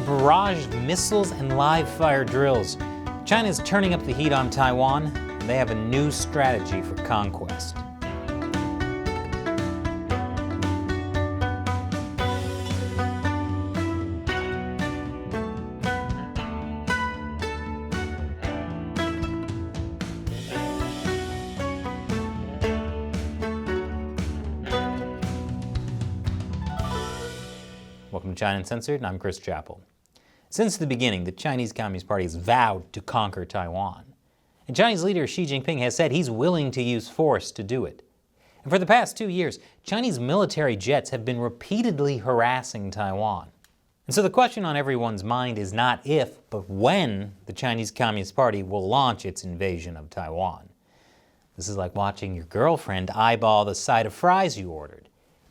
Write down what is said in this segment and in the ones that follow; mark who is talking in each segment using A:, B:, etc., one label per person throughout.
A: barraged missiles and live-fire drills. China is turning up the heat on Taiwan, and they have a new strategy for conquest. Welcome to China Uncensored, and I'm Chris Chappell. Since the beginning, the Chinese Communist Party has vowed to conquer Taiwan. And Chinese leader Xi Jinping has said he's willing to use force to do it. And for the past 2 years, Chinese military jets have been repeatedly harassing Taiwan. And so the question on everyone's mind is not if, but when the Chinese Communist Party will launch its invasion of Taiwan. This is like watching your girlfriend eyeball the side of fries you ordered.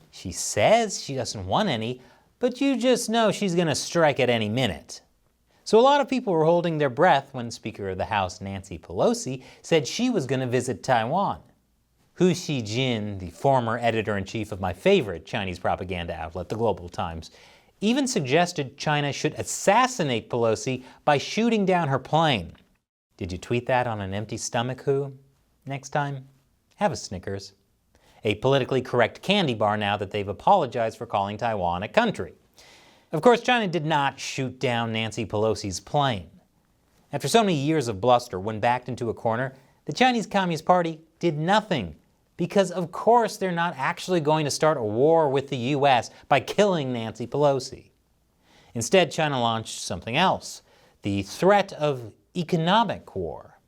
A: She says she doesn't want any, but you just know she's going to strike at any minute. So a lot of people were holding their breath when Speaker of the House Nancy Pelosi said she was going to visit Taiwan. Hu Xijin, the former editor-in-chief of my favorite Chinese propaganda outlet, the Global Times, even suggested China should assassinate Pelosi by shooting down her plane. Did you tweet that on an empty stomach, Hu? Next time, have a Snickers. A politically correct candy bar now that they've apologized for calling Taiwan a country. Of course, China did not shoot down Nancy Pelosi's plane. After so many years of bluster, when backed into a corner, the Chinese Communist Party did nothing. Because of course they're not actually going to start a war with the US by killing Nancy Pelosi. Instead, China launched something else, the threat of economic war.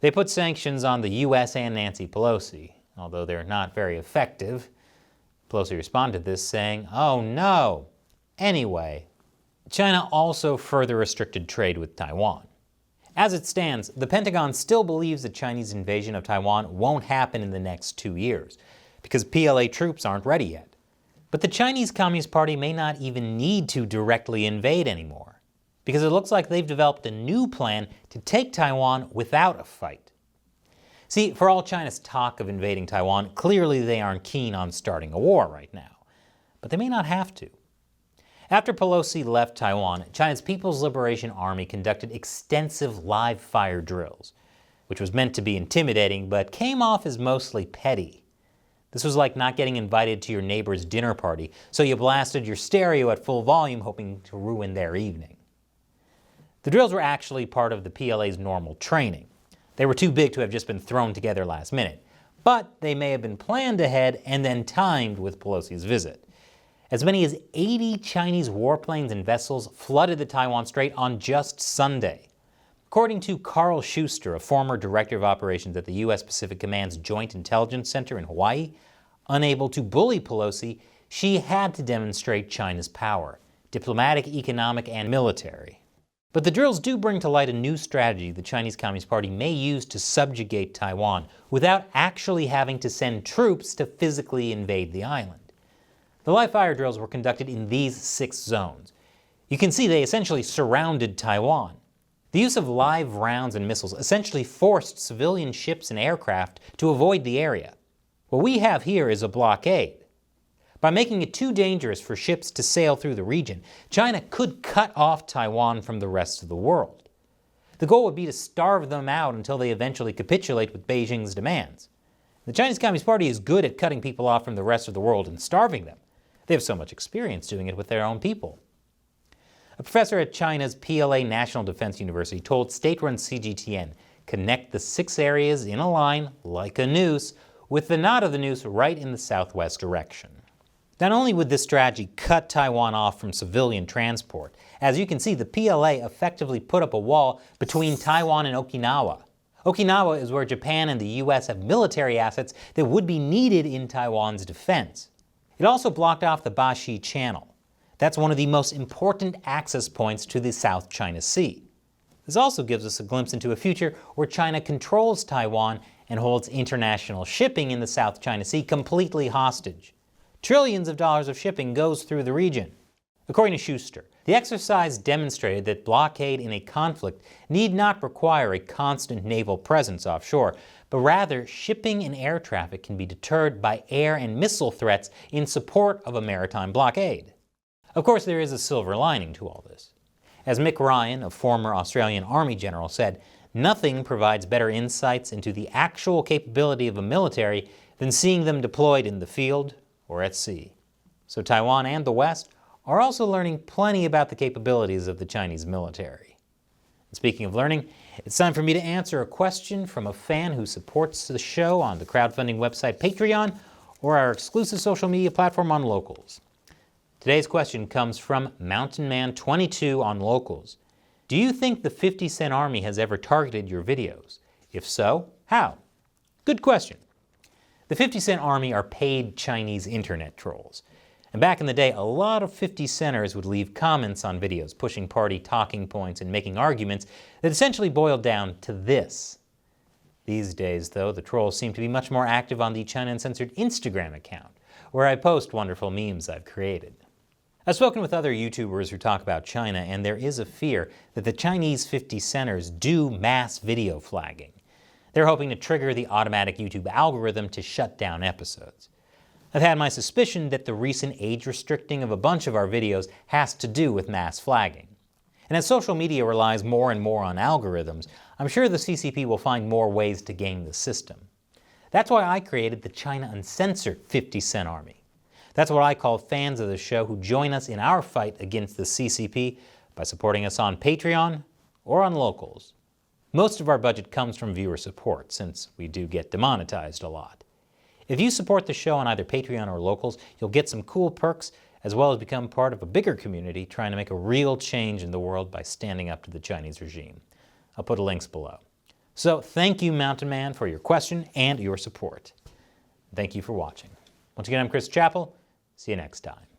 A: They put sanctions on the US and Nancy Pelosi. Although they're not very effective. Pelosi responded to this saying, "Oh no." Anyway, China also further restricted trade with Taiwan. As it stands, the Pentagon still believes the Chinese invasion of Taiwan won't happen in the next 2 years, because PLA troops aren't ready yet. But the Chinese Communist Party may not even need to directly invade anymore, because it looks like they've developed a new plan to take Taiwan without a fight. See, for all China's talk of invading Taiwan, clearly they aren't keen on starting a war right now. But they may not have to. After Pelosi left Taiwan, China's People's Liberation Army conducted extensive live-fire drills, which was meant to be intimidating, but came off as mostly petty. This was like not getting invited to your neighbor's dinner party, so you blasted your stereo at full volume hoping to ruin their evening. The drills were actually part of the PLA's normal training. They were too big to have just been thrown together last minute, but they may have been planned ahead and then timed with Pelosi's visit. As many as 80 Chinese warplanes and vessels flooded the Taiwan Strait on just Sunday. According to Carl Schuster, a former director of operations at the U.S. Pacific Command's Joint Intelligence Center in Hawaii, unable to bully Pelosi, she had to demonstrate China's power, diplomatic, economic, and military. But the drills do bring to light a new strategy the Chinese Communist Party may use to subjugate Taiwan without actually having to send troops to physically invade the island. The live-fire drills were conducted in these 6 zones. You can see they essentially surrounded Taiwan. The use of live rounds and missiles essentially forced civilian ships and aircraft to avoid the area. What we have here is a blockade. By making it too dangerous for ships to sail through the region, China could cut off Taiwan from the rest of the world. The goal would be to starve them out until they eventually capitulate with Beijing's demands. The Chinese Communist Party is good at cutting people off from the rest of the world and starving them. They have so much experience doing it with their own people. A professor at China's PLA National Defense University told state-run CGTN, "Connect the 6 areas in a line, like a noose, with the knot of the noose right in the southwest direction." Not only would this strategy cut Taiwan off from civilian transport, as you can see, the PLA effectively put up a wall between Taiwan and Okinawa. Okinawa is where Japan and the US have military assets that would be needed in Taiwan's defense. It also blocked off the Bashi Channel. That's one of the most important access points to the South China Sea. This also gives us a glimpse into a future where China controls Taiwan and holds international shipping in the South China Sea completely hostage. Trillions of dollars of shipping goes through the region. According to Schuster, the exercise demonstrated that blockade in a conflict need not require a constant naval presence offshore, but rather shipping and air traffic can be deterred by air and missile threats in support of a maritime blockade. Of course, there is a silver lining to all this. As Mick Ryan, a former Australian Army general, said, nothing provides better insights into the actual capability of a military than seeing them deployed in the field or at sea. So Taiwan and the West are also learning plenty about the capabilities of the Chinese military. And speaking of learning, it's time for me to answer a question from a fan who supports the show on the crowdfunding website Patreon or our exclusive social media platform on Locals. Today's question comes from Mountain Man 22 on Locals. Do you think the 50-cent army has ever targeted your videos? If so, how? Good question. The 50-cent army are paid Chinese internet trolls. And back in the day, a lot of 50-centers would leave comments on videos, pushing party talking points and making arguments that essentially boiled down to this. These days, though, the trolls seem to be much more active on the China Uncensored Instagram account, where I post wonderful memes I've created. I've spoken with other YouTubers who talk about China, and there is a fear that the Chinese 50-centers do mass video flagging. They're hoping to trigger the automatic YouTube algorithm to shut down episodes. I've had my suspicion that the recent age restricting of a bunch of our videos has to do with mass flagging. And as social media relies more and more on algorithms, I'm sure the CCP will find more ways to game the system. That's why I created the China Uncensored 50-cent army. That's what I call fans of the show who join us in our fight against the CCP by supporting us on Patreon or on Locals. Most of our budget comes from viewer support, since we do get demonetized a lot. If you support the show on either Patreon or Locals, you'll get some cool perks, as well as become part of a bigger community trying to make a real change in the world by standing up to the Chinese regime. I'll put links below. So thank you, Mountain Man, for your question and your support. Thank you for watching. Once again, I'm Chris Chappell. See you next time.